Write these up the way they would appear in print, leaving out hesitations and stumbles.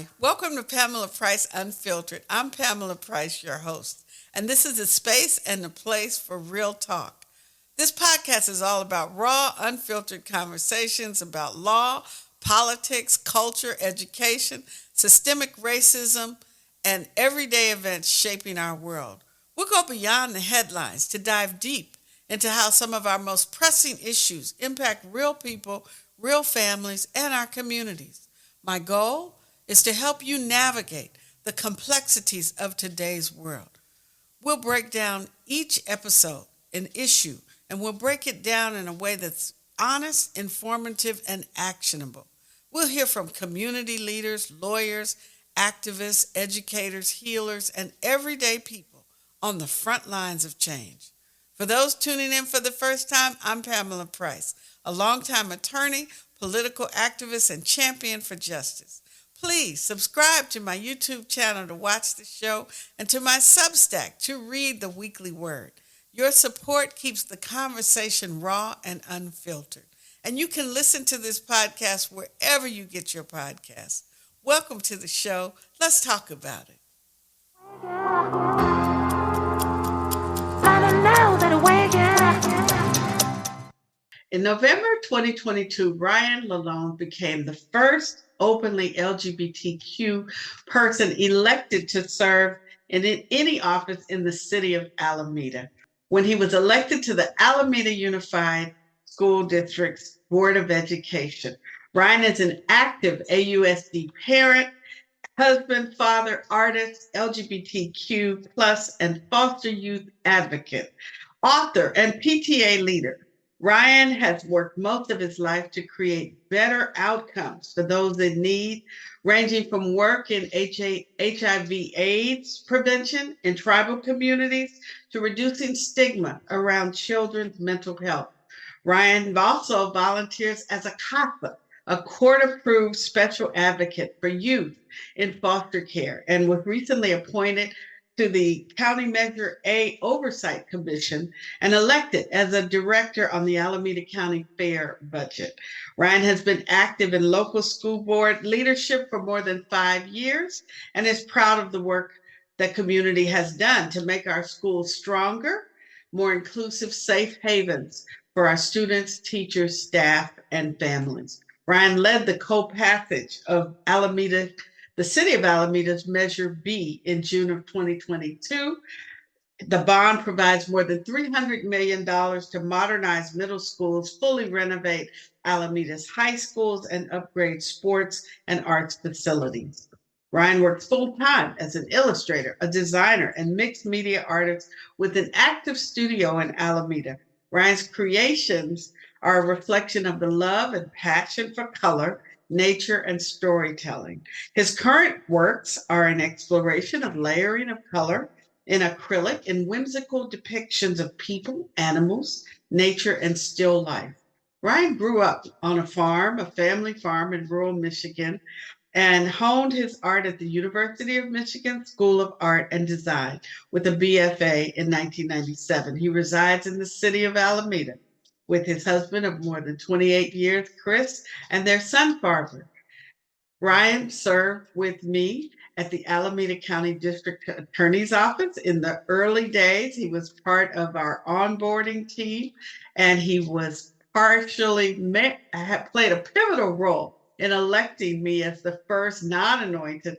Hi, welcome to Pamela Price Unfiltered. I'm Pamela Price, your host, and this is a space and a place for real talk. This podcast is all about raw, unfiltered conversations about law, politics, culture, education, systemic racism, and everyday events shaping our world. We'll go beyond the headlines to dive deep into how some of our most pressing issues impact real people, real families, and our communities. My goal is to help you navigate the complexities of today's world. We'll break down each episode, an issue, and we'll break it down in a way that's honest, informative, and actionable. We'll hear from community leaders, lawyers, activists, educators, healers, and everyday people on the front lines of change. For those tuning in for the first time, I'm Pamela Price, a longtime attorney, political activist, and champion for justice. Please subscribe to my YouTube channel to watch the show and to my Substack to read the weekly word. Your support keeps the conversation raw and unfiltered. And you can listen to this podcast wherever you get your podcasts. Welcome to the show. Let's talk about it. In November 2022, LaLonde became the first openly LGBTQ person elected to serve in any office in the city of Alameda when he was elected to the Alameda Unified School District's Board of Education. Ryan is an active AUSD parent, husband, father, artist, LGBTQ plus, and foster youth advocate, author, and PTA leader. Ryan has worked most of his life to create better outcomes for those in need, ranging from work in HIV/AIDS prevention in tribal communities to reducing stigma around children's mental health. Ryan also volunteers as a CASA, a court-approved special advocate for youth in foster care, and was recently appointed to the County Measure A Oversight Commission and elected as a director on the Alameda County Fair budget. Ryan has been active in local school board leadership for more than 5 years and is proud of the work the community has done to make our schools stronger, more inclusive, safe havens for our students, teachers, staff, and families. Ryan led the co-passage of the city of Alameda's Measure B in June of 2022. The bond provides more than $300 million to modernize middle schools, fully renovate Alameda's high schools, and upgrade sports and arts facilities. Ryan works full-time as an illustrator, a designer, and mixed media artist with an active studio in Alameda. Ryan's creations are a reflection of the love and passion for color, nature, and storytelling. His current works are an exploration of layering of color in acrylic and whimsical depictions of people, animals, nature, and still life. Ryan grew up on a family farm in rural Michigan, and honed his art at the University of Michigan School of Art and Design with a BFA in 1997. He resides in the city of Alameda with his husband of more than 28 years, Chris, and their son, Barbara. Ryan served with me at the Alameda County District Attorney's Office in the early days. He was part of our onboarding team, and he was played a pivotal role in electing me as the first non-appointed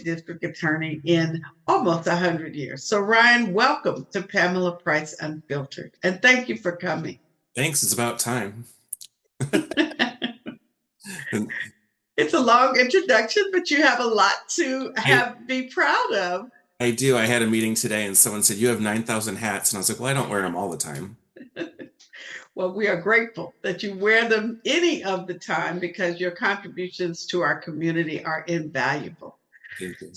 district attorney in almost 100 years. So Ryan, welcome to Pamela Price Unfiltered, and thank you for coming. Thanks, it's about time. It's a long introduction, but you have a lot to be proud of. I do. I had a meeting today and someone said, you have 9,000 hats. And I was like, well, I don't wear them all the time. Well, we are grateful that you wear them any of the time because your contributions to our community are invaluable. Thank you.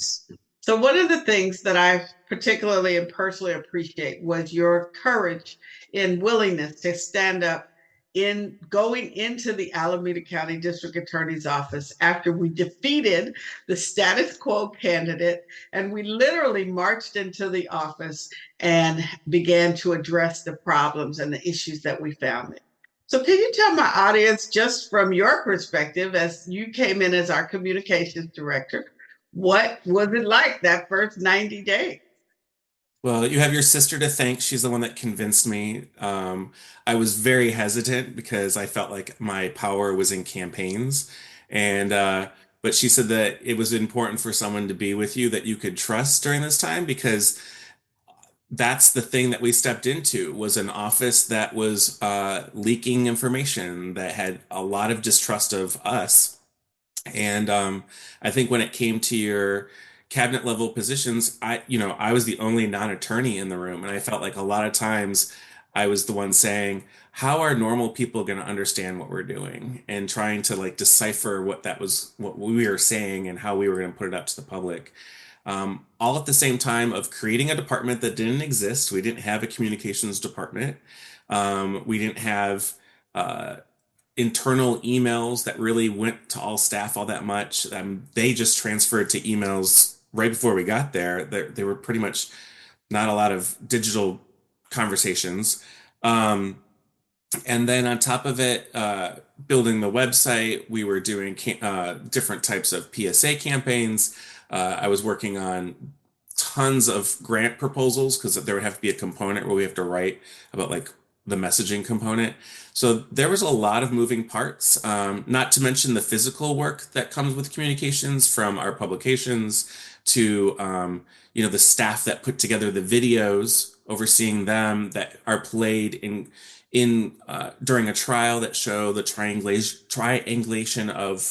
So one of the things that I particularly and personally appreciate was your courage and willingness to stand up in going into the Alameda County District Attorney's Office after we defeated the status quo candidate, and we literally marched into the office and began to address the problems and the issues that we found. So, can you tell my audience, just from your perspective, as you came in as our communications director, what was it like that first 90 days? Well, you have your sister to thank. She's the one that convinced me. I was very hesitant because I felt like my power was in campaigns. And but she said that it was important for someone to be with you that you could trust during this time because that's the thing that we stepped into was an office that was leaking information that had a lot of distrust of us. And I think when it came to your cabinet level positions, I was the only non-attorney in the room, and I felt like a lot of times I was the one saying, "How are normal people going to understand what we're doing?" and trying to like decipher what we were saying, and how we were going to put it up to the public. All at the same time of creating a department that didn't exist. We didn't have a communications department. We didn't have uh, internal emails that really went to all staff all that much. They just transferred to emails right before we got there. They were pretty much not a lot of digital conversations. Um, and then on top of it, building the website, we were doing different types of PSA campaigns. I was working on tons of grant proposals because there would have to be a component where we have to write about like the messaging component. So there was a lot of moving parts, not to mention the physical work that comes with communications from our publications to the staff that put together the videos, overseeing them that are played in during a trial that show the triangulation of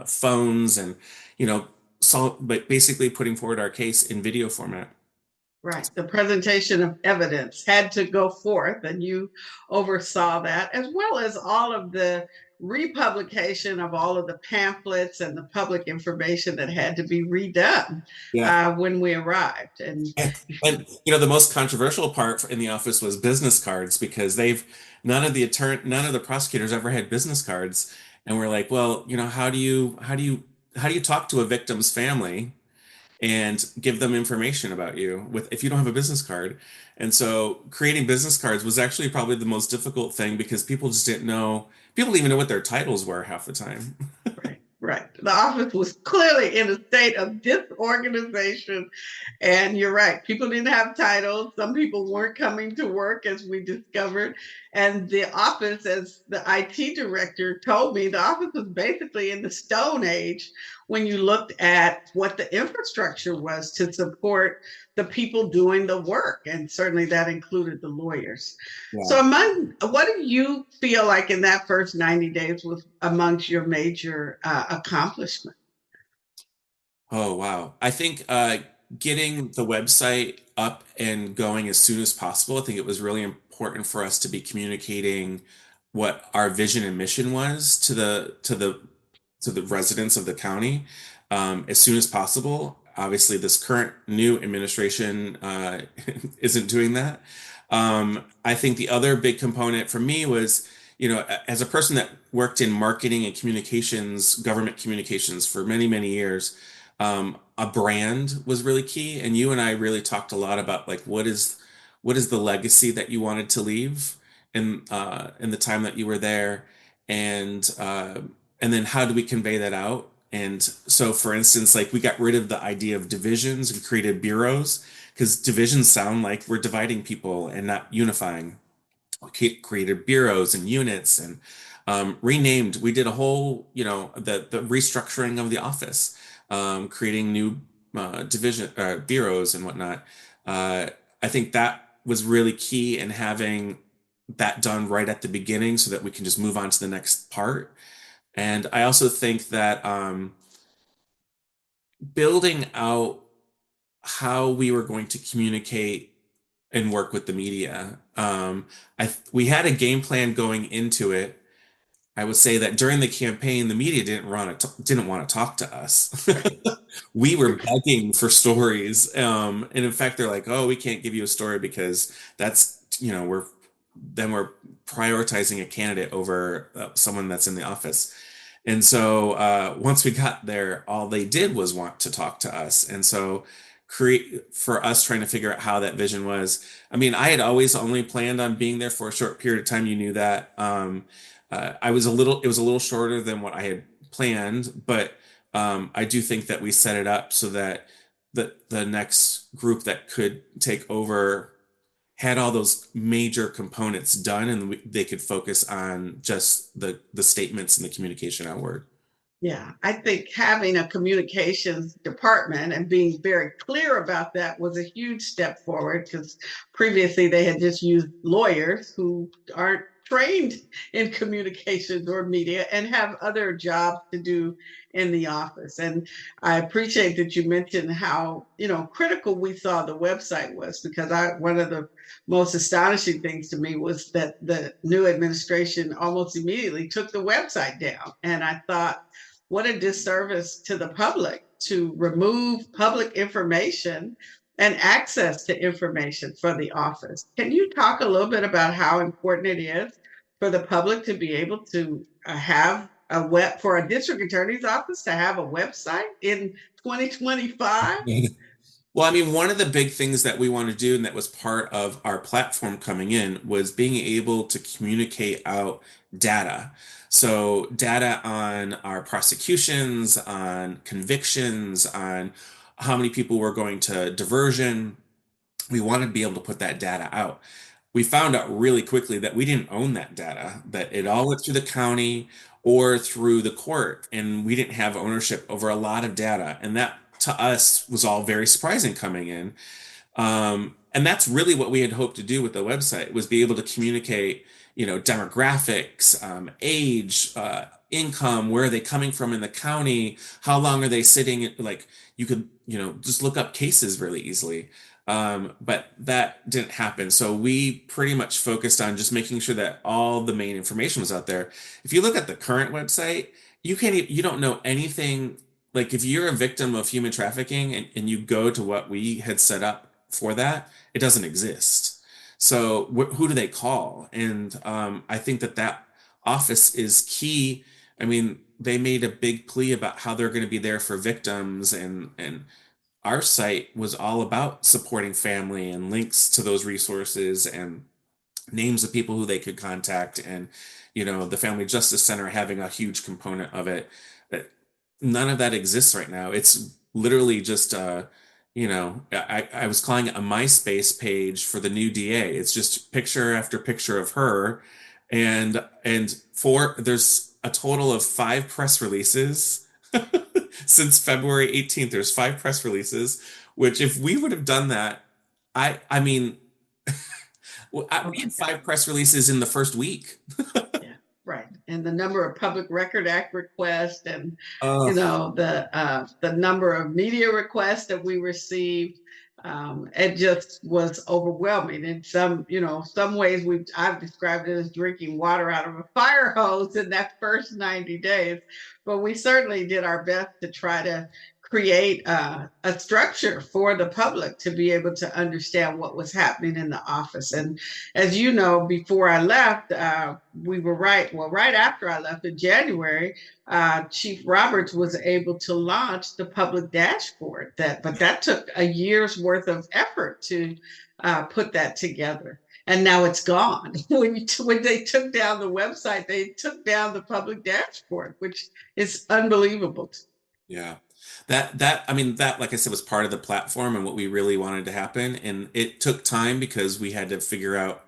phones and but basically putting forward our case in video format. Right. The presentation of evidence had to go forth, and you oversaw that, as well as all of the republication of all of the pamphlets and the public information that had to be redone Yeah. when we arrived. And And the most controversial part in the office was business cards because none of the prosecutors ever had business cards, and we're like, well, how do you talk to a victim's family and give them information about you with if you don't have a business card? And so creating business cards was actually probably the most difficult thing because people didn't even know what their titles were half the time. right, right. The office was clearly in a state of disorganization. And you're right, people didn't have titles. Some people weren't coming to work, as we discovered. And the office, as the IT director told me, the office was basically in the Stone Age when you looked at what the infrastructure was to support the people doing the work. And certainly that included the lawyers. Yeah. So, what do you feel like in that first 90 days was amongst your major accomplishments? Oh, wow. I think getting the website up and going as soon as possible, I think it was really important for us to be communicating what our vision and mission was to the residents of the county as soon as possible. Obviously, this current new administration isn't doing that. I think the other big component for me was, as a person that worked in marketing and communications, government communications for many, many years, a brand was really key. And you and I really talked a lot about like what is the legacy that you wanted to leave in the time that you were there, and and then how do we convey that out? And so, for instance, like we got rid of the idea of divisions and created bureaus because divisions sound like we're dividing people and not unifying. Created bureaus and units and renamed. We did a whole, the restructuring of the office, creating new division bureaus and whatnot. I think that was really key in having that done right at the beginning so that we can just move on to the next part. And I also think that building out how we were going to communicate and work with the media. We had a game plan going into it. I would say that during the campaign, the media didn't want to talk to us. We were begging for stories, and in fact, they're like, "Oh, we can't give you a story because that's we're prioritizing a candidate over someone that's in the office." And so once we got there, all they did was want to talk to us, and so create for us trying to figure out how that vision was. I mean, I had always only planned on being there for a short period of time. You knew that. It was a little shorter than what I had planned, but I do think that we set it up so that the next group that could take over had all those major components done, and they could focus on just the statements and the communication outward. Yeah, I think having a communications department and being very clear about that was a huge step forward, because previously they had just used lawyers who aren't trained in communications or media and have other jobs to do in the office. And I appreciate that you mentioned how, critical we saw the website was, because one of the most astonishing things to me was that the new administration almost immediately took the website down. And I thought, what a disservice to the public to remove public information and access to information for the office. Can you talk a little bit about how important it is for the public to be able to have for a district attorney's office to have a website in 2025? Well, I mean, one of the big things that we want to do, and that was part of our platform coming in, was being able to communicate out data. So, data on our prosecutions, on convictions, on how many people were going to diversion. We wanted to be able to put that data out. We found out really quickly that we didn't own that data, that it all went through the county or through the court, and we didn't have ownership over a lot of data. And that to us was all very surprising coming in. And that's really what we had hoped to do with the website, was be able to communicate, demographics, age, income, where are they coming from in the county, how long are they sitting, like you could, just look up cases really easily. But that didn't happen. So we pretty much focused on just making sure that all the main information was out there. If you look at the current website, you don't know anything. Like if you're a victim of human trafficking and you go to what we had set up for that, it doesn't exist. So who do they call? And I think that office is key. I mean, they made a big plea about how they're going to be there for victims, and our site was all about supporting family and links to those resources and names of people who they could contact, and the Family Justice Center having a huge component of it. None of that exists right now. It's literally just I was calling it a MySpace page for the new DA. It's just picture after picture of her, and there's a total of 5 press releases since February 18th. There's 5 press releases, which if we would have done that, I mean, we had 5 press releases in the first week. Yeah, right. And the number of Public Record Act requests, and Oh, the number of media requests that we received, it just was overwhelming. In some ways, I've described it as drinking water out of a fire hose in that first 90 days. But we certainly did our best to try to create a structure for the public to be able to understand what was happening in the office. And as you know, before I left, we were right after I left in January, Chief Roberts was able to launch the public dashboard. But that took a year's worth of effort to put that together. And now it's gone. When they took down the website, they took down the public dashboard, which is unbelievable. yeah. I mean, that, like I said, was part of the platform and what we really wanted to happen. And it took time because we had to figure out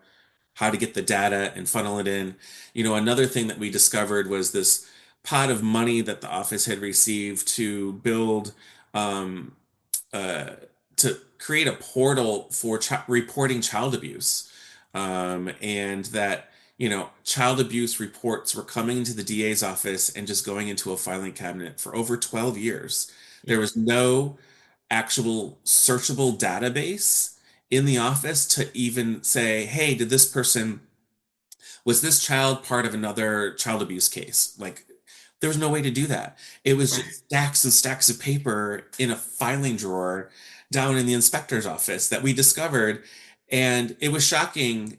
how to get the data and funnel it in. Another thing that we discovered was this pot of money that the office had received to build, uh, to create a portal for reporting child abuse. And that, child abuse reports were coming into the DA's office and just going into a filing cabinet for over 12 years. There was no actual searchable database in the office to even say, hey, was this child part of another child abuse case? Like, there was no way to do that. It was Right. just stacks and stacks of paper in a filing drawer down in the inspector's office that we discovered. And it was shocking.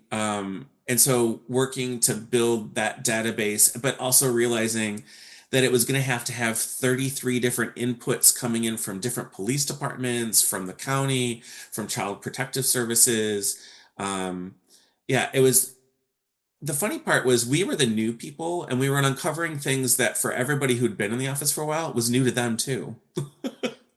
And so working to build that database, but also realizing that it was going to have 33 different inputs coming in from different police departments, from the county, from Child Protective Services. Um, yeah, it was the funny part was we were the new people and we were uncovering things that for everybody who'd been in the office for a while was new to them too.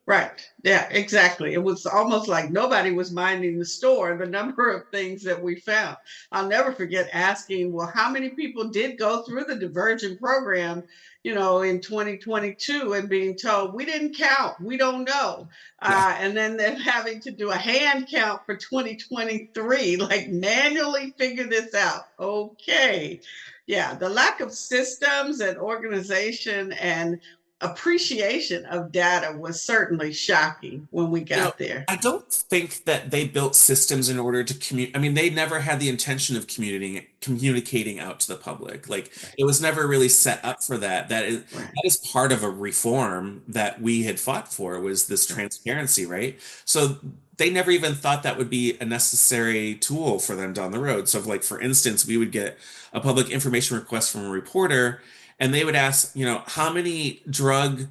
Right. Yeah, exactly. It was almost like nobody was minding the store, the number of things that we found. I'll never forget asking, well, how many people did go through the diversion program, in 2022 and being told, we didn't count, we don't know. Yeah. And then them having to do a hand count for 2023, like manually figure this out. Okay. Yeah, the lack of systems and organization and appreciation of data was certainly shocking when we You know, got there. I don't think that they built systems in order to communicate. I mean, they never had the intention of communicating out to the public. Like Right, it was never really set up for that. right, That is part of a reform that we had fought for was this right, transparency, right? So they never even thought that would be a necessary tool for them down the road. So, like for instance, we would get a public information request from a reporter, and they would ask, how many drug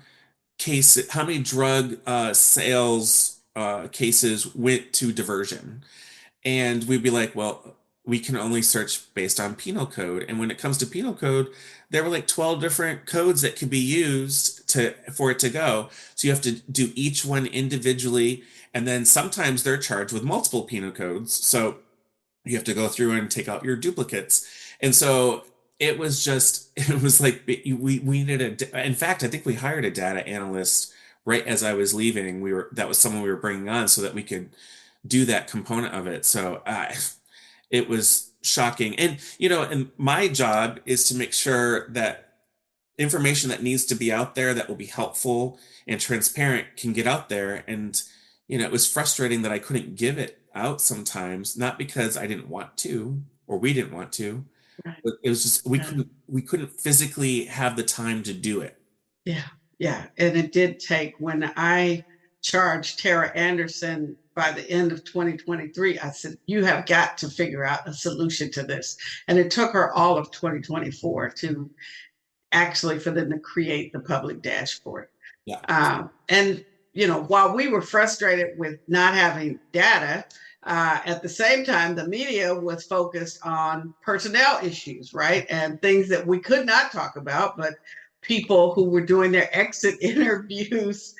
sales cases went to diversion? And we'd be like, well, we can only search based on penal code. And when it comes to penal code, there were like 12 different codes that could be used for it to go. So you have to do each one individually. And then sometimes they're charged with multiple penal codes. So you have to go through and take out your duplicates. And so it was just, it was like we needed in fact, I think we hired a data analyst right as I was leaving. That was someone we were bringing on so that we could do that component of it. So it was shocking. And my job is to make sure that information that needs to be out there that will be helpful and transparent can get out there. And, it was frustrating that I couldn't give it out sometimes, not because I didn't want to or we didn't want to, right. but it was just we couldn't physically have the time to do it. Yeah, yeah. And it did take when I charged Tara Anderson by the end of 2023, I said, you have got to figure out a solution to this. And it took her all of 2024 to actually for them to create the public dashboard. Yeah. And while we were frustrated with not having data, at the same time, the media was focused on personnel issues, right? And things that we could not talk about, but people who were doing their exit interviews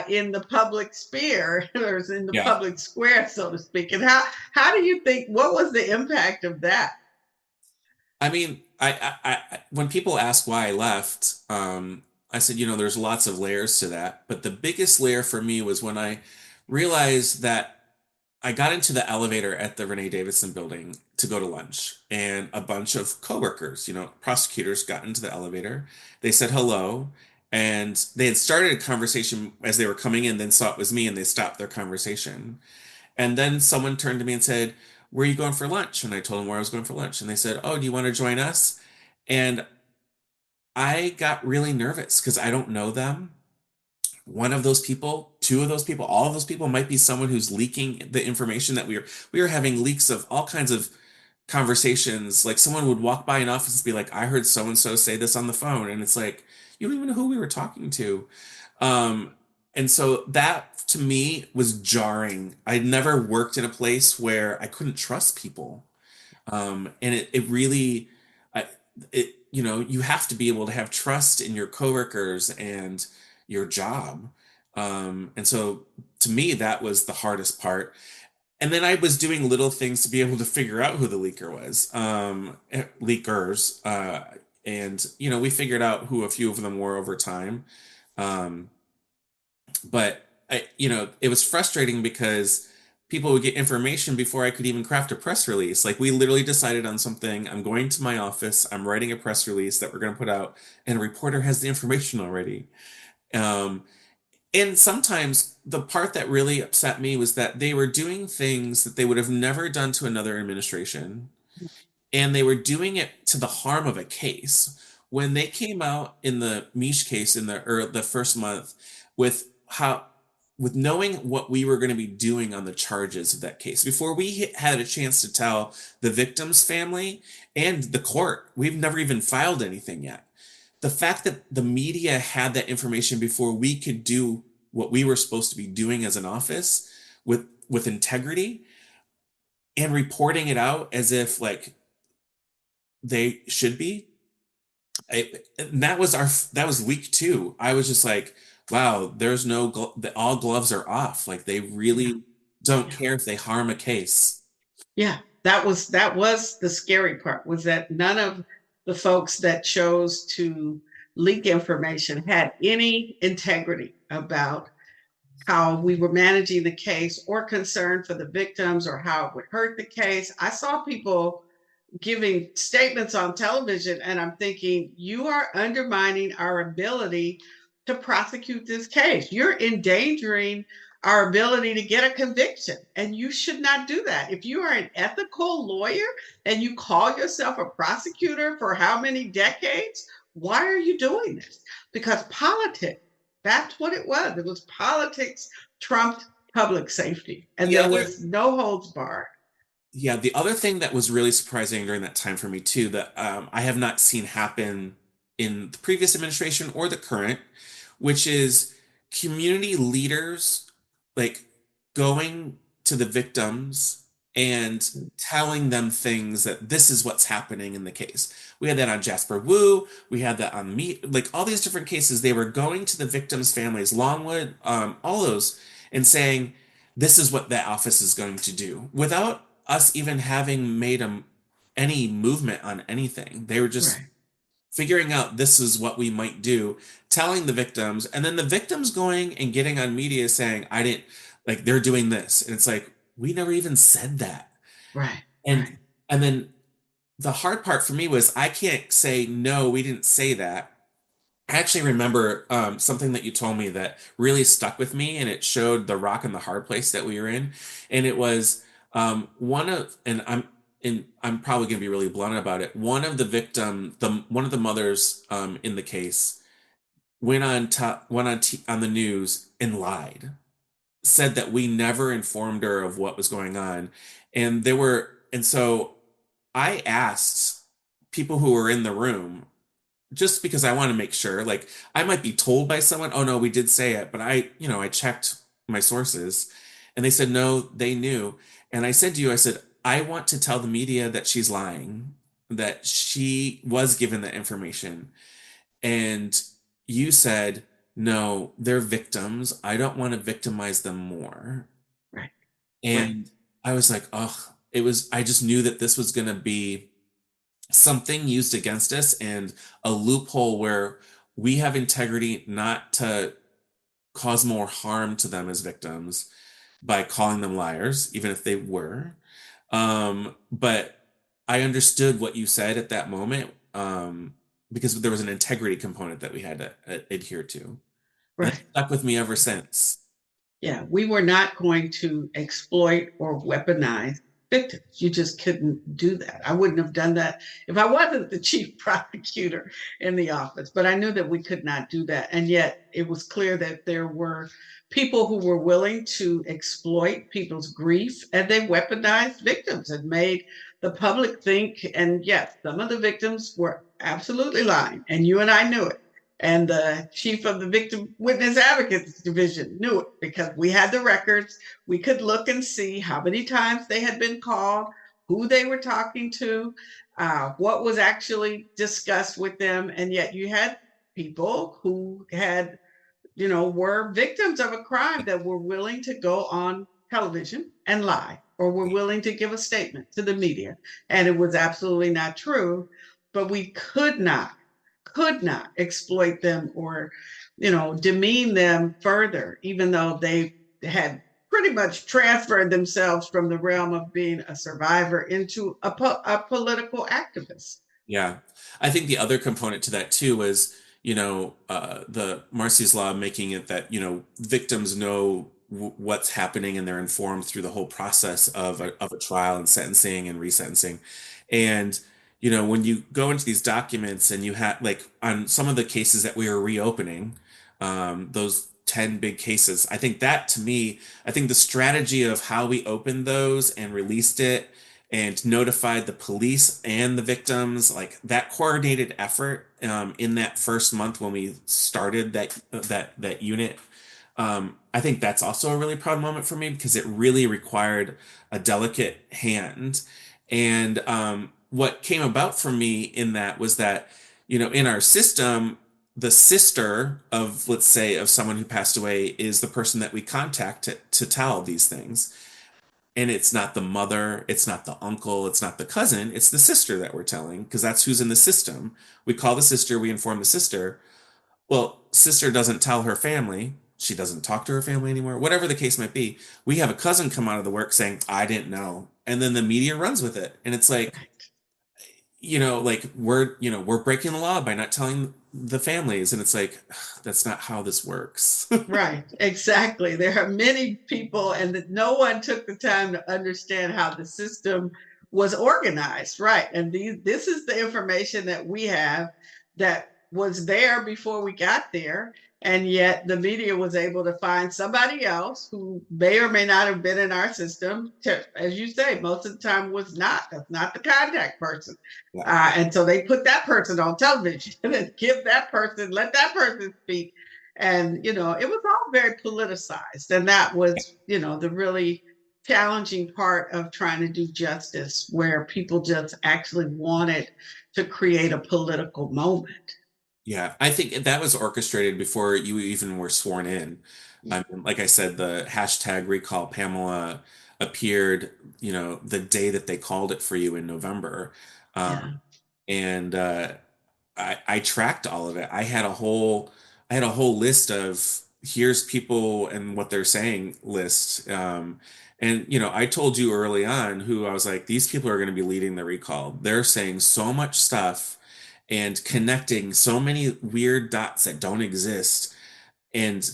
in the public sphere or in the Yeah. public square, so to speak. And how do you think, what was the impact of that? I mean, when people ask why I left, I said, there's lots of layers to that, but the biggest layer for me was when I realized that I got into the elevator at the Renee Davidson building to go to lunch, and a bunch of coworkers, prosecutors got into the elevator. They said hello, and they had started a conversation as they were coming in, then saw it was me, and they stopped their conversation. And then someone turned to me and said, where are you going for lunch? And I told them where I was going for lunch. And they said, oh, do you want to join us? And I got really nervous because I don't know them. One of those people, two of those people, all of those people might be someone who's leaking the information that we were having leaks of all kinds of conversations. Like someone would walk by an office and be like, I heard so and so say this on the phone. And it's like, you don't even know who we were talking to. Um, and so that to me was jarring. I'd never worked in a place where I couldn't trust people. And it really, I, you have to be able to have trust in your coworkers and your job. And so to me, that was the hardest part. And then I was doing little things to be able to figure out who the leaker was, leakers. And, we figured out who a few of them were over time. Um, but it was frustrating because people would get information before I could even craft a press release. Like we literally decided on something. I'm going to my office. I'm writing a press release that we're going to put out, and a reporter has the information already. Um, and sometimes the part that really upset me was that they were doing things that they would have never done to another administration, and they were doing it to the harm of a case. When they came out in the Mish case in the first month with how with knowing what we were going to be doing on the charges of that case before we had a chance to tell the victim's family and the court, we've never even filed anything yet. the fact that the media had that information before we could do what we were supposed to be doing as an office with integrity and reporting it out as if like they should be. And that was week two. I was just like, wow, there's no all gloves are off. Like they Yeah. really don't Yeah. care if they harm a case. Yeah. That was the scary part, was that none of the folks that chose to leak information had any integrity about how we were managing the case or concern for the victims or how it would hurt the case. I saw people giving statements on television, and I'm thinking, you are undermining our ability to prosecute this case. You're endangering our ability to get a conviction, and you should not do that. If you are an ethical lawyer and you call yourself a prosecutor for how many decades, why are you doing this? Because politics, that's what it was. It was politics trumped public safety, and The there other was no holds barred. Yeah, the other thing that was really surprising during that time for me too, that I have not seen happen in the previous administration or the current, which is community leaders like going to the victims and telling them things that this is what's happening in the case. We had that on Jasper Wu, we had that on me, like all these different cases. They were going to the victims' families, Longwood, all those, and saying, this is what that office is going to do without us even having made any movement on anything. They were just Right, figuring out this is what we might do, telling the victims, and then the victims going and getting on media saying, I didn't, like, they're doing this. And it's like, we never even said that. right, And right. and then the hard part for me was I can't say no, we didn't say that. I actually remember something that you told me that really stuck with me, and it showed the rock and the hard place that we were in. And it was and I'm probably going to be really blunt about it. One of the mothers in the case went on the news and lied, said that we never informed her of what was going on, and so I asked people who were in the room just because I want to make sure. Like, I might be told by someone, oh no, we did say it, but I checked my sources and they said no, they knew. And I said to you, I said, I want to tell the media that she's lying, that she was given that information. And you said, no, they're victims. I don't want to victimize them more. Right, right, And I was like, oh, I just knew that this was going to be something used against us and a loophole where we have integrity not to cause more harm to them as victims by calling them liars, even if they were. But I understood what you said at that moment, because there was an integrity component that we had to adhere to. And it right. stuck with me ever since. Yeah, we were not going to exploit or weaponize victims. You just couldn't do that. I wouldn't have done that if I wasn't the chief prosecutor in the office, but I knew that we could not do that. And yet it was clear that there were people who were willing to exploit people's grief, and they weaponized victims and made the public think. And yes, some of the victims were absolutely lying, and you and I knew it. And the chief of the Victim Witness Advocates Division knew it because we had the records. We could look and see how many times they had been called, who they were talking to, what was actually discussed with them. And yet you had people who had, were victims of a crime that were willing to go on television and lie, or were willing to give a statement to the media. And it was absolutely not true, but we could not exploit them or, demean them further, even though they had pretty much transferred themselves from the realm of being a survivor into a political activist. Yeah. I think the other component to that too was, the Marcy's Law making it that, victims know what's happening and they're informed through the whole process of a trial and sentencing and resentencing. And, when you go into these documents and you have, like, on some of the cases that we were reopening, those 10 big cases, I think that to me, I think the strategy of how we opened those and released it and notified the police and the victims. Like that coordinated effort in that first month when we started that unit. I think that's also a really proud moment for me because it really required a delicate hand. And what came about for me in that was that, in our system, the sister of, let's say, of someone who passed away is the person that we contact to tell these things. And it's not the mother, it's not the uncle, it's not the cousin, it's the sister that we're telling because that's who's in the system. We call the sister, we inform the sister. Well, sister doesn't tell her family. She doesn't talk to her family anymore. Whatever the case might be, we have a cousin come out of the work saying, "I didn't know," and then the media runs with it, and it's like, like we're breaking the law by not telling the families, and it's like that's not how this works. Right, exactly. There are many people, and that no one took the time to understand how the system was organized. Right. And this is the information that we have that was there before we got there. And yet the media was able to find somebody else who may or may not have been in our system, as you say, most of the time was not. That's not the contact person. Yeah. And so they put that person on television and give that person, let that person speak. And it was all very politicized, and that was the really challenging part of trying to do justice, where people just actually wanted to create a political moment. Yeah, I think that was orchestrated before you even were sworn in. Like I said, the hashtag recall Pamela appeared, the day that they called it for you in November. Yeah. And I tracked all of it. I had a whole list of here's people and what they're saying list. And I told you early on who I was like, these people are going to be leading the recall. They're saying so much stuff and connecting so many weird dots that don't exist. And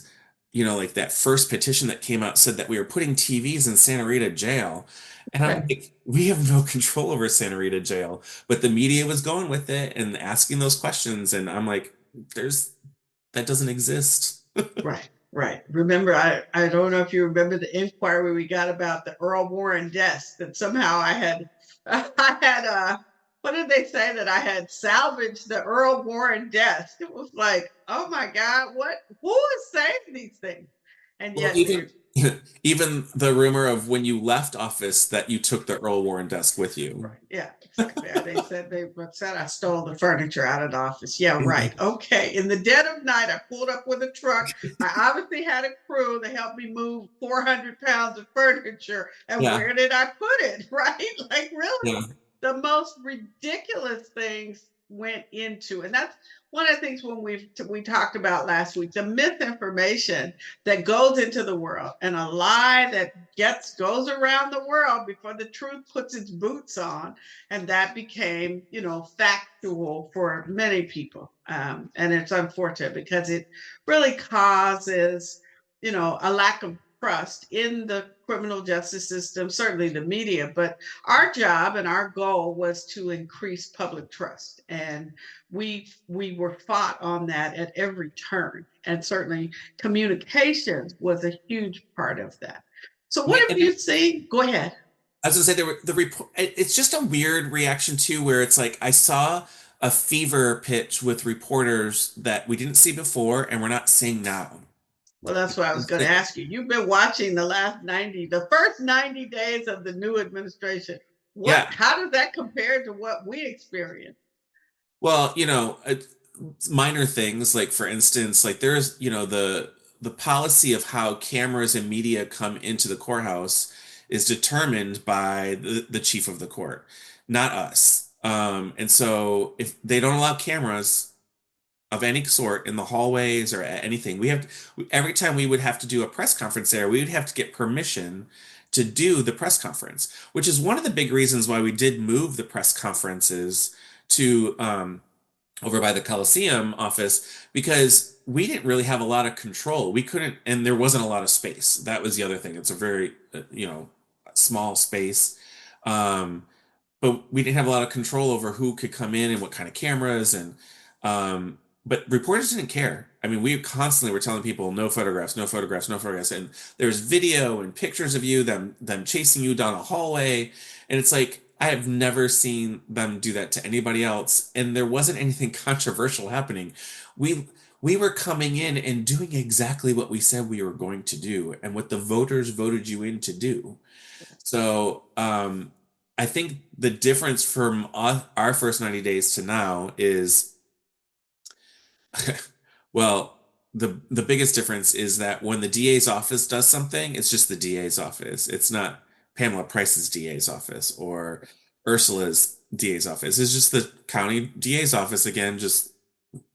like that first petition that came out said that we were putting TVs in Santa Rita jail. And I'm Right. like, we have no control over Santa Rita jail. But the media was going with it and asking those questions. And I'm like, that doesn't exist. Right, right. Remember, I don't know if you remember the inquiry we got about the Earl Warren desk, that somehow I had I had what did they say, that I had salvaged the Earl Warren desk? It was like, oh my God, who is saying these things? And Well, yet even they're even the rumor of when you left office that you took the Earl Warren desk with you. right. Yeah, exactly. They said I stole the furniture out of the office. Yeah, right. Okay. In the dead of night, I pulled up with a truck. I obviously had a crew to help me move 400 pounds of furniture. And Yeah, where did I put it? Right? Like, really? yeah. The most ridiculous things went into, and that's one of the things when we talked about last week, the misinformation that goes into the world, and a lie that goes around the world before the truth puts its boots on. And that became factual for many people. And it's unfortunate because it really causes a lack of trust in the criminal justice system, certainly the media. But our job and our goal was to increase public trust, and we were fought on that at every turn. And certainly communications was a huge part of that. So what Yeah, have and you seen? Go ahead. I was gonna say there were the report. It's just a weird reaction too, where it's like I saw a fever pitch with reporters that we didn't see before and we're not seeing now. Well, that's what I was going to ask you. You've been watching the first 90 days of the new administration. Yeah. How does that compare to what we experienced? Well, minor things like, for instance, like there's, the policy of how cameras and media come into the courthouse is determined by the chief of the court, not us. And so if they don't allow cameras of any sort in the hallways or anything, every time we would have to do a press conference there, we would have to get permission to do the press conference, which is one of the big reasons why we did move the press conferences to over by the Coliseum office because we didn't really have a lot of control. We couldn't, and there wasn't a lot of space. That was the other thing. It's a very, small space. But we didn't have a lot of control over who could come in and what kind of cameras. And but reporters didn't care. I mean, we constantly were telling people no photographs, no photographs, no photographs, and there's video and pictures of you, them chasing you down a hallway, and it's like I have never seen them do that to anybody else, and there wasn't anything controversial happening. We we were coming in and doing exactly what we said we were going to do, and what the voters voted you in to do. So, I think the difference from our first 90 days to now is, well, the biggest difference is that when the DA's office does something, it's just the DA's office. It's not Pamela Price's DA's office or Ursula's DA's office. It's just the county DA's office again, just,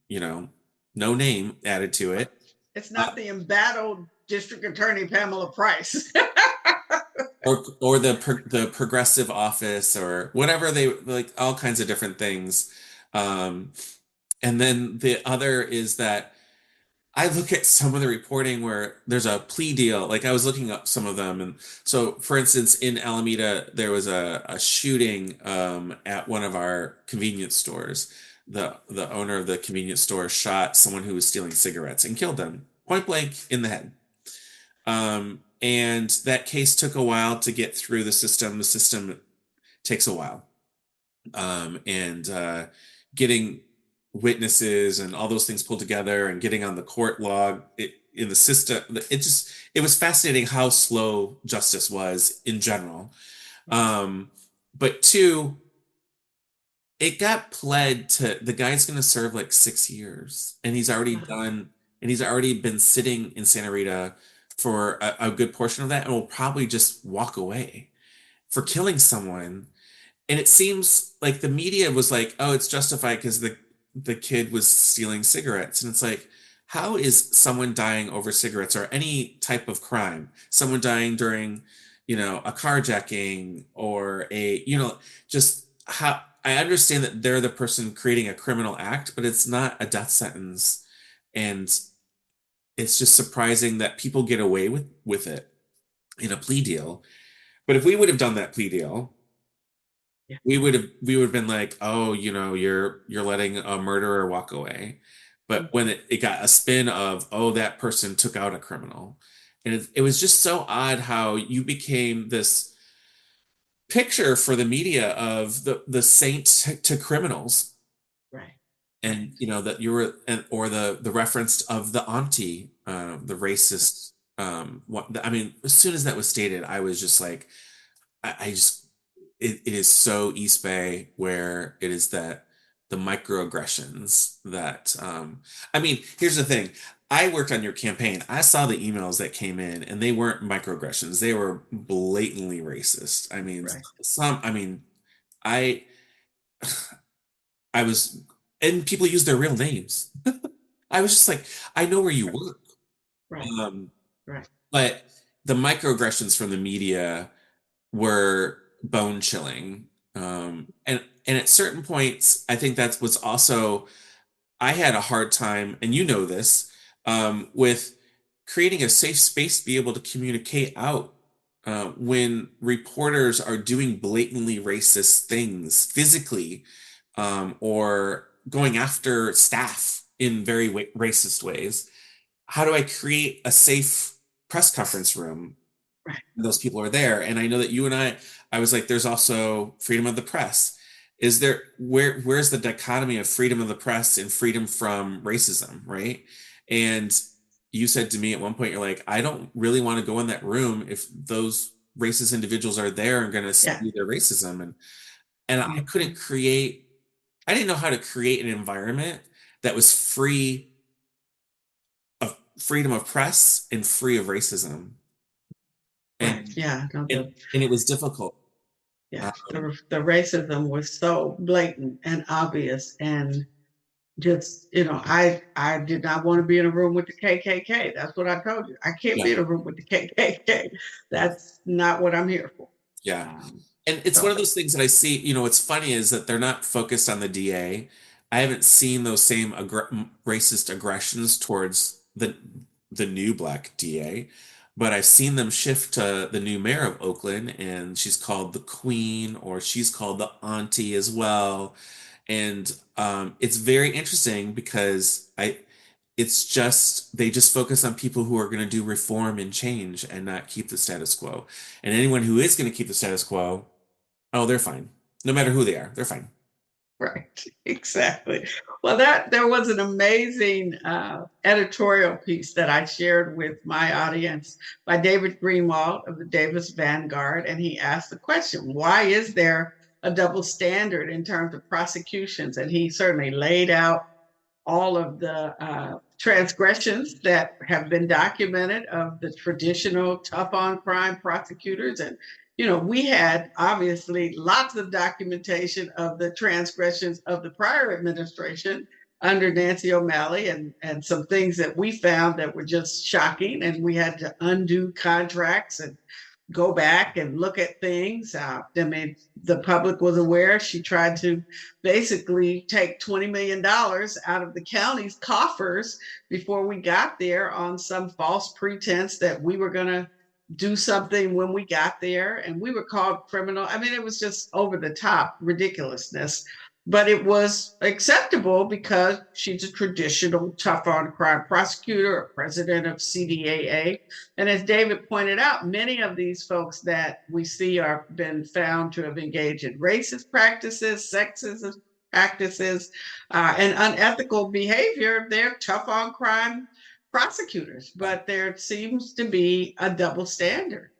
you know, no name added to it. It's Uh, not the embattled district attorney Pamela Price. or the progressive office or whatever, they like all kinds of different things. Um, and then the other is that I look at some of the reporting where there's a plea deal. Like I was looking up some of them, and so for instance, in Alameda, there was a shooting at one of our convenience stores. The owner of the convenience store shot someone who was stealing cigarettes and killed them point blank in the head. And that case took a while to get through the system. The system takes a while. And getting witnesses and all those things pulled together and getting on the court log in the system, it was fascinating how slow justice was in general. But two, it got pled to the guy's going to serve like 6 years, and he's already been sitting in Santa Rita for a good portion of that, and will probably just walk away for killing someone. And it seems like the media was like, oh, it's justified because the kid was stealing cigarettes. And it's like, how is someone dying over cigarettes or any type of crime? Someone dying during, a carjacking or just how I understand that they're the person creating a criminal act, but it's not a death sentence. And it's just surprising that people get away with it in a plea deal. But if we would have done that plea deal, Yeah. we would have been like, oh, you're letting a murderer walk away. But when it got a spin of, oh, that person took out a criminal. And it was just so odd how you became this picture for the media of the saint to criminals. Right. And that you were, or the reference of the auntie, the racist, I mean, as soon as that was stated, I was just like, I just, it is so East Bay, where it is that the microaggressions that, I mean, here's the thing. I worked on your campaign. I saw the emails that came in, and they weren't microaggressions. They were blatantly racist. I mean, Right. I, I was, and people use their real names. I was just like, I know where you work. Right. Um, Right. but the microaggressions from the media were bone chilling. And at certain points, I think that was also, I had a hard time, and you know this, with creating a safe space to be able to communicate out when reporters are doing blatantly racist things physically, or going after staff in very racist ways. How do I create a safe press conference room? Right. Those people are there. And I know that you and I was like, there's also freedom of the press. Is there, where's the dichotomy of freedom of the press and freedom from racism, right? And you said to me at one point, you're like, I don't really want to go in that room if those racist individuals are there and going to Yeah. spew their racism. And I didn't know how to create an environment that was free of freedom of press and free of racism. Right. And Yeah. No, and it was difficult. yeah. Um, The racism was so blatant and obvious, and just, I did not want to be in a room with the KKK. That's what I told you. I can't yeah, be in a room with the KKK. That's not what I'm here for. yeah. Um, And it's one so of those things that I see, what's funny is that they're not focused on the DA. I haven't seen those same racist aggressions towards the new black DA, but I've seen them shift to the new mayor of Oakland, and she's called the Queen, or she's called the Auntie as well. And it's very interesting because they just focus on people who are going to do reform and change and not keep the status quo. And anyone who is going to keep the status quo, oh, they're fine. No matter who they are, they're fine. Right, exactly. Well, that there was an amazing editorial piece that I shared with my audience by David Greenwald of the Davis Vanguard, and he asked the question, why is there a double standard in terms of prosecutions? And he certainly laid out all of the transgressions that have been documented of the traditional tough on crime prosecutors. And, we had obviously lots of documentation of the transgressions of the prior administration under Nancy O'Malley, and some things that we found that were just shocking. And we had to undo contracts and go back and look at things. I mean, the public was aware. She tried to basically take $20 million out of the county's coffers before we got there on some false pretense that we were going to do something when we got there. And we were called criminal. I mean, it was just over the top ridiculousness. But it was acceptable because she's a traditional tough on crime prosecutor, a president of CDAA. And as David pointed out, many of these folks that we see are been found to have engaged in racist practices, sexist practices, and unethical behavior. They're tough on crime prosecutors, but there seems to be a double standard.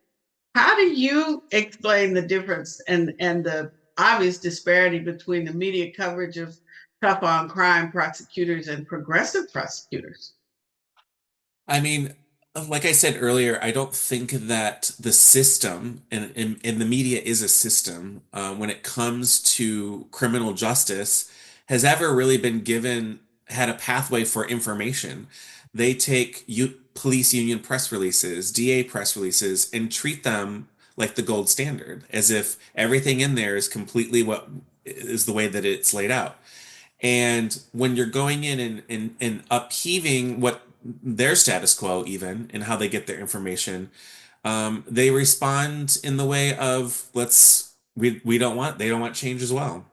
How do you explain the difference and the obvious disparity between the media coverage of tough on crime prosecutors and progressive prosecutors? I mean, like I said earlier, I don't think that the system and the media is a system when it comes to criminal justice has ever really been had a pathway for information. They take police union press releases, DA press releases, and treat them like the gold standard, as if everything in there is completely what is the way that it's laid out. And when you're going in and upheaving what their status quo, even and how they get their information, they respond in the way of they don't want change as well.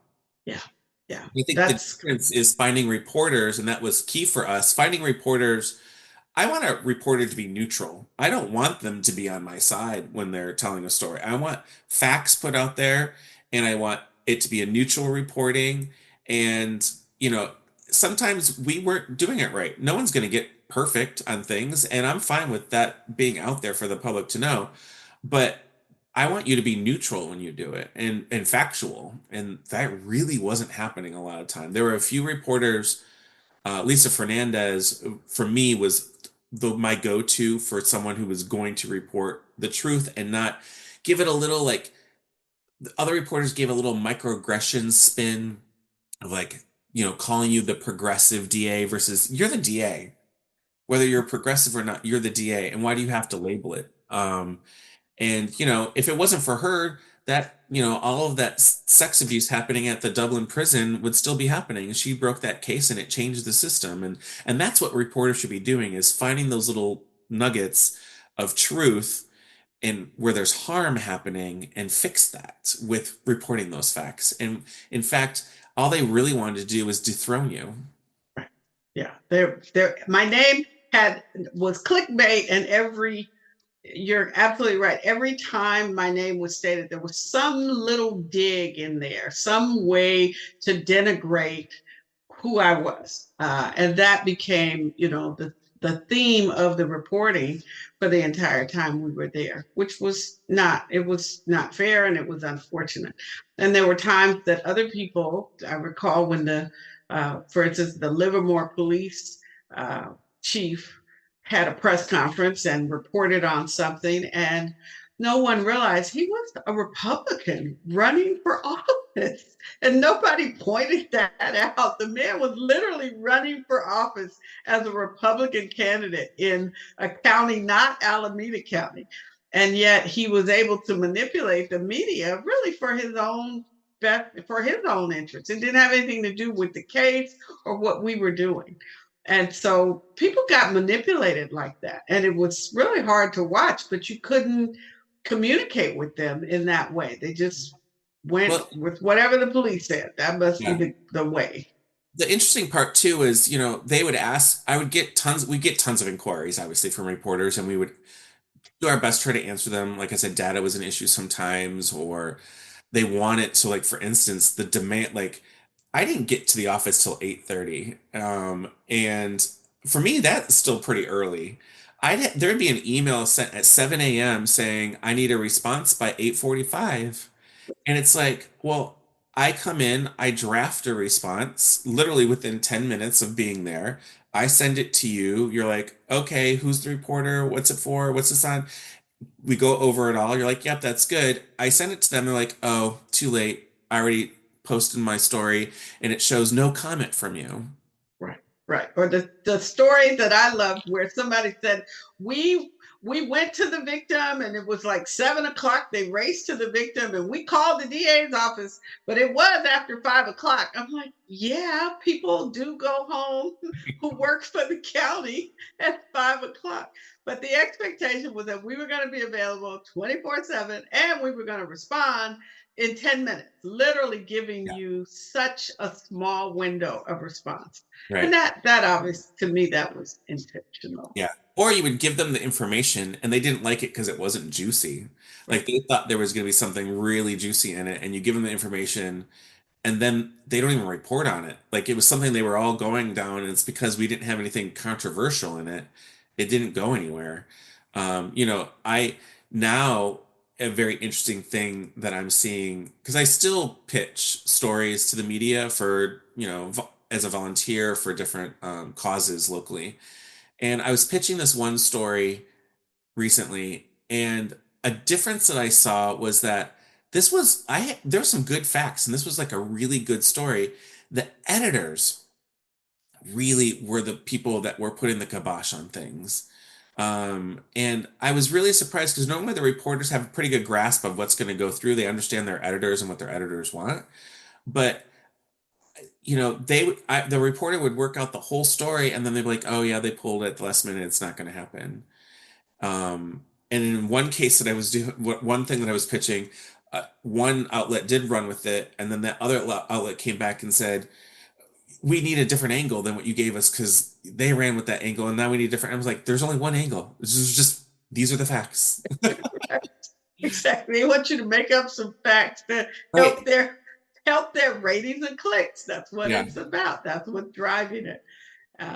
Yeah, yeah, I think the that's difference is finding reporters, and that was key for us. Finding reporters, I want a reporter to be neutral. I don't want them to be on my side when they're telling a story. I want facts put out there, and I want it to be a neutral reporting. And, sometimes we weren't doing it right. No one's going to get perfect on things, and I'm fine with that being out there for the public to know. But I want you to be neutral when you do it and factual. And that really wasn't happening a lot of time. There were a few reporters. Lisa Fernandez, for me, was my go-to for someone who was going to report the truth and not give it a little, like the other reporters gave a little microaggression spin of, like, calling you the progressive DA versus you're the DA. Whether you're progressive or not, you're the DA. And why do you have to label it? And, if it wasn't for her, that, all of that sex abuse happening at the Dublin prison would still be happening. And she broke that case and it changed the system. And that's what reporters should be doing, is finding those little nuggets of truth and where there's harm happening and fix that with reporting those facts. And in fact, all they really wanted to do was dethrone you. Yeah, my name was clickbait, and you're absolutely right. Every time my name was stated, there was some little dig in there, some way to denigrate who I was. And that became, the theme of the reporting for the entire time we were there, which was not fair, and it was unfortunate. And there were times that other people, I recall when for instance, the Livermore police chief had a press conference and reported on something, and no one realized he was a Republican running for office, and nobody pointed that out. The man was literally running for office as a Republican candidate in a county, not Alameda County, and yet he was able to manipulate the media really for his own interest. It didn't have anything to do with the case or what we were doing. And so people got manipulated like that. And it was really hard to watch, but you couldn't communicate with them in that way. They just went Well, with whatever the police said. That must be yeah. the way. The interesting part too is, they would ask, we get tons of inquiries, obviously, from reporters, and we would do our best to try to answer them. Like I said, data was an issue sometimes, or they want it. So, like, for instance, the demand, like, I didn't get to the office till 8:30. And for me, that's still pretty early. There'd be an email sent at 7 a.m. saying, I need a response by 8:45. And it's like, well, I come in, I draft a response literally within 10 minutes of being there. I send it to you. You're like, okay, who's the reporter? What's it for? What's this on? We go over it all. You're like, yep, that's good. I send it to them. They're like, oh, too late. I already posted my story and it shows no comment from you. Right, right. Or the story that I loved where somebody said, we we went to the victim and it was like 7 o'clock. They raced to the victim and we called the DA's office, but it was after 5 o'clock. I'm like, yeah, people do go home who work for the county at 5 o'clock. But the expectation was that we were going to be available 24/7 and we were going to respond in 10 minutes, literally giving Yeah. you such a small window of response. And Right. that obvious to me, that was intentional. Yeah. Or you would give them the information and they didn't like it because it wasn't juicy. Like Right. they thought there was going to be something really juicy in it, and you give them the information and then they don't even report on it. Like it was something they were all going down, and it's because we didn't have anything controversial in it. It didn't go anywhere. I now a very interesting thing that I'm seeing because I still pitch stories to the media for, as a volunteer for different causes locally. And I was pitching this one story recently, and a difference that I saw was that there were some good facts, and this was like a really good story. The editors really were the people that were putting the kibosh on things. And I was really surprised because normally the reporters have a pretty good grasp of what's going to go through. They understand their editors and what their editors want. But the reporter would work out the whole story, and then they'd be like, "Oh yeah, they pulled it at the last minute. It's not going to happen." And in one case that I was doing, one thing that I was pitching, one outlet did run with it, and then that other outlet came back and said, "We need a different angle than what you gave us because they ran with that angle, and now we need different." I was like, "There's only one angle. This is just these are the facts." Exactly. They want you to make up some facts to Right. help their ratings and clicks. That's what Yeah. it's about. That's what's driving it.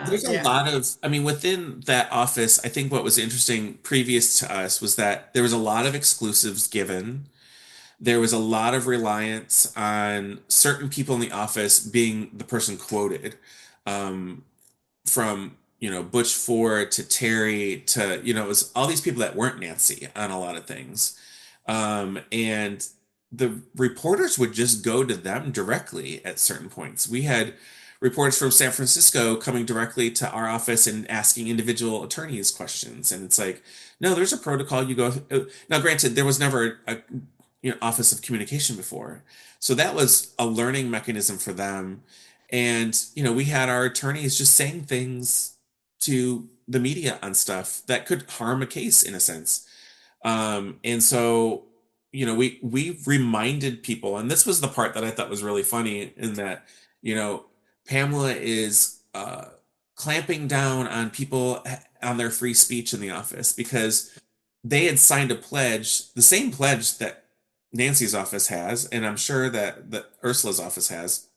There's a Yeah. lot of, I mean, within that office, I think what was interesting previous to us was that there was a lot of exclusives given. There was a lot of reliance on certain people in the office being the person quoted, um, from, Butch Ford to Terry to, it was all these people that weren't Nancy on a lot of things. And the reporters would just go to them directly at certain points. We had reporters from San Francisco coming directly to our office and asking individual attorneys questions. And it's like, no, there's a protocol you go. Now, granted, there was never a office of communication before, so that was a learning mechanism for them. And we had our attorneys just saying things to the media on stuff that could harm a case in a sense. And so, we reminded people, and this was the part that I thought was really funny, in that, you know, Pamela is clamping down on people on their free speech in the office because they had signed a pledge, the same pledge that Nancy's office has, and I'm sure that Ursula's office has,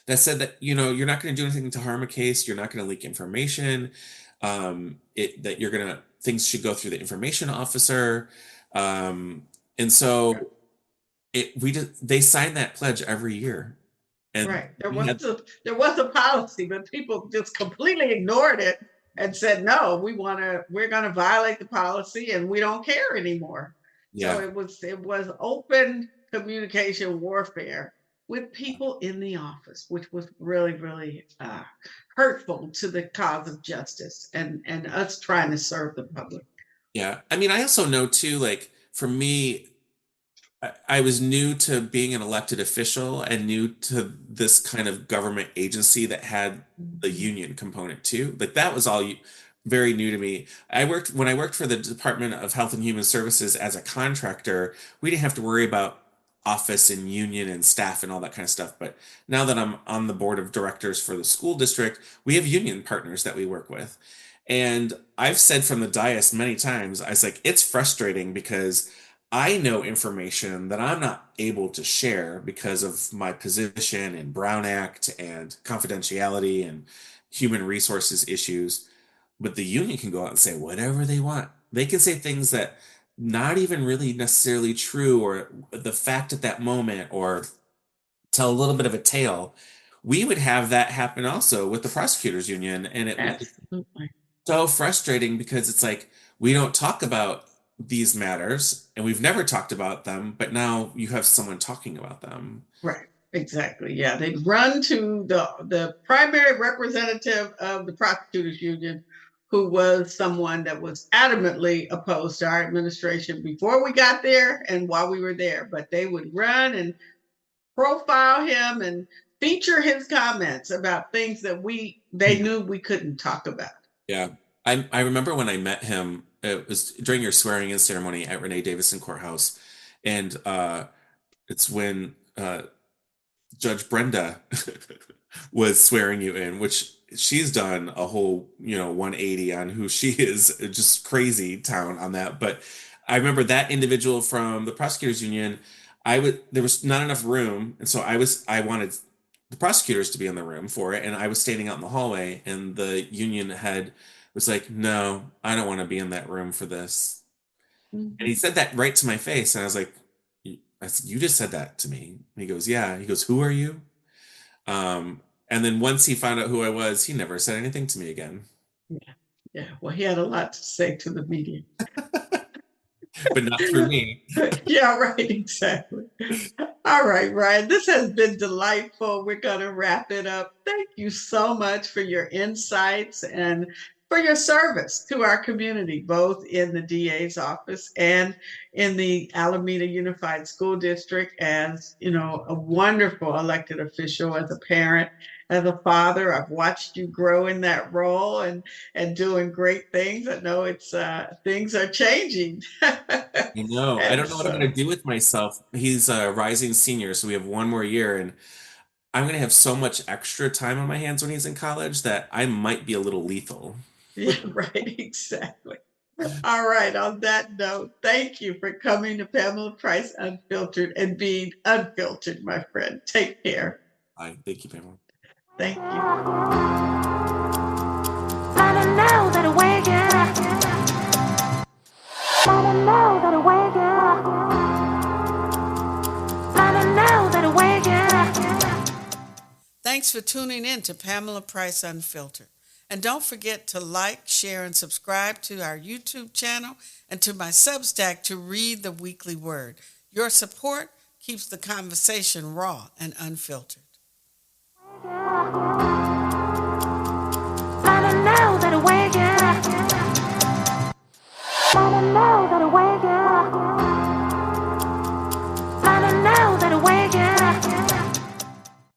that said that, you're not going to do anything to harm a case, you're not going to leak information, that you're going to things should go through the information officer. And so they sign that pledge every year, and Right. we had There was a policy, but people just completely ignored it and said, no, we're gonna violate the policy and we don't care anymore. So yeah. it was open communication warfare with people in the office, which was really, really hurtful to the cause of justice and us trying to serve the public. Yeah. I mean, I also know too, like for me, I was new to being an elected official and new to this kind of government agency that had the Mhm. union component too. Like that was all very new to me. When I worked for the Department of Health and Human Services as a contractor, we didn't have to worry about office and union and staff and all that kind of stuff. But now that I'm on the board of directors for the school district, we have union partners that we work with. And I've said from the dais many times, I was like, it's frustrating because I know information that I'm not able to share because of my position in Brown Act and confidentiality and human resources issues. But the union can go out and say whatever they want. They can say things that not even really necessarily true or the fact at that moment or tell a little bit of a tale. We would have that happen also with the prosecutors union, and it's Absolutely. so frustrating because it's like we don't talk about these matters and we've never talked about them, but now you have someone talking about them. Right. Exactly. Yeah. They'd run to the primary representative of the prosecutors union, who was someone that was adamantly opposed to our administration before we got there and while we were there. But they would run and profile him and feature his comments about things that they knew we couldn't talk about. Yeah. I remember when I met him, it was during your swearing in ceremony at Renee Davison Courthouse. And it's when Judge Brenda was swearing you in, which she's done a whole, 180 on who she is, just crazy town on that. But I remember that individual from the prosecutors union, there was not enough room. And so I wanted the prosecutors to be in the room for it. And I was standing out in the hallway and the union head was like, no, I don't want to be in that room for this. Mm-hmm. And he said that right to my face. And I was like, you just said that to me. And he goes, yeah. He goes, who are you? And then once he found out who I was, he never said anything to me again. Yeah. Yeah. Well, he had a lot to say to the media. But not through me. Yeah, right. Exactly. All right, Ryan. This has been delightful. We're going to wrap it up. Thank you so much for your insights and for your service to our community, both in the DA's office and in the Alameda Unified School District as, a wonderful elected official, as a parent, as a father. I've watched you grow in that role and doing great things. I know things are changing. I know. I don't know what I'm going to do with myself. He's a rising senior, so we have one more year, and I'm going to have so much extra time on my hands when he's in college that I might be a little lethal. Yeah, right. Exactly. All right. On that note, thank you for coming to Pamela Price Unfiltered and being unfiltered, my friend. Take care. Bye. Thank you, Pamela. Thank you. Thanks for tuning in to Pamela Price Unfiltered. And don't forget to like, share, and subscribe to our YouTube channel and to my Substack to read the weekly word. Your support keeps the conversation raw and unfiltered. I don't know that